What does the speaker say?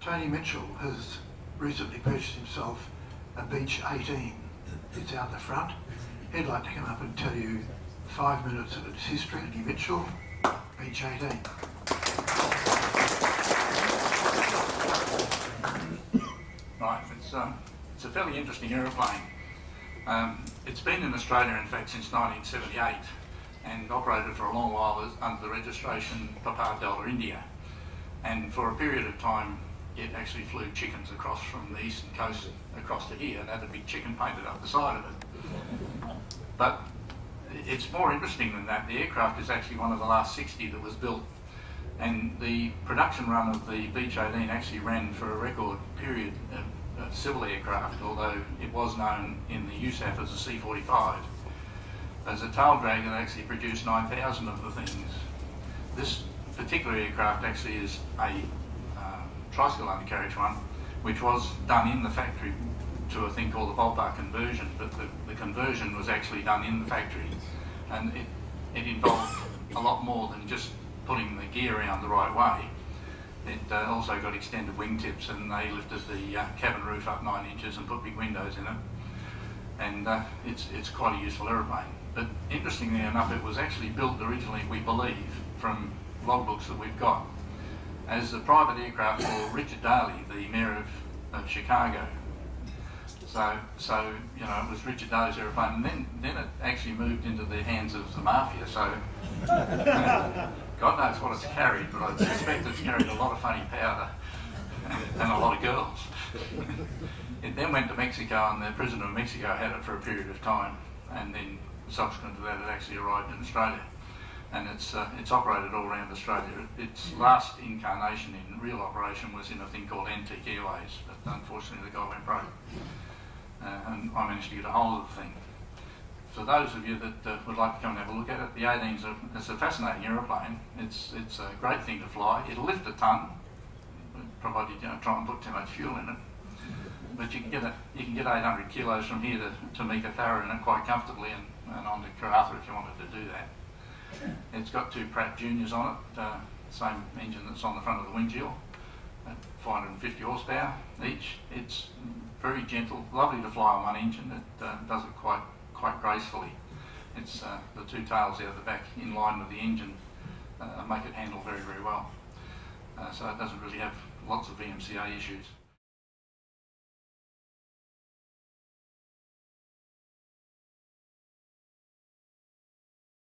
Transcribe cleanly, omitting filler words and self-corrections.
Tony Mitchell has recently purchased himself a Beech 18. It's out the front. He'd like to come up and tell you 5 minutes of its history. Tony Mitchell, Beech 18. Right, it's a fairly interesting aeroplane. It's been in Australia, in fact, since 1978 and operated for a long while under the registration Papa Delta India. And for a period of time, it actually flew chickens across from the eastern coast across to here and had a big chicken painted up the side of it. But it's more interesting than that. The aircraft is actually one of the last 60 that was built. And the production run of the Beech 18 actually ran for a record period of civil aircraft, although it was known in the USAF as a C-45. As a tail drag, it actually produced 9,000 of the things. This particular aircraft actually is a tricycle undercarriage one, which was done in the factory to a thing called the ballpark conversion, but the conversion was actually done in the factory, and it involved a lot more than just putting the gear around the right way. It also got extended wingtips, and they lifted the cabin roof up 9 inches and put big windows in it, and it's quite a useful aeroplane. But interestingly enough, it was actually built originally, we believe, from logbooks that we've got, as a private aircraft for Richard Daley, the mayor of Chicago. So you know, it was Richard Daley's aeroplane, and then it actually moved into the hands of the Mafia. So God knows what it's carried, but I suspect it's carried a lot of funny powder and a lot of girls. It then went to Mexico, and the President of Mexico had it for a period of time, and then subsequent to that, it actually arrived in Australia. And it's operated all around Australia. Its last incarnation in real operation was in a thing called Antique Airways, but unfortunately the guy went broke. And I managed to get a hold of the thing. For those of you that would like to come and have a look at it, the 18's it's a fascinating aeroplane. It's a great thing to fly. It'll lift a tonne, provided you don't try and put too much fuel in it. But you can get 800 kilos from here to Meekatharra in it quite comfortably, and on to Karratha if you wanted to do that. It's got 2 Pratt Juniors on it, same engine that's on the front of the windshield, at 450 horsepower each. It's very gentle, lovely to fly on one engine. It does it quite gracefully. It's the 2 tails out the back in line with the engine make it handle very, very well. So it doesn't really have lots of VMCA issues.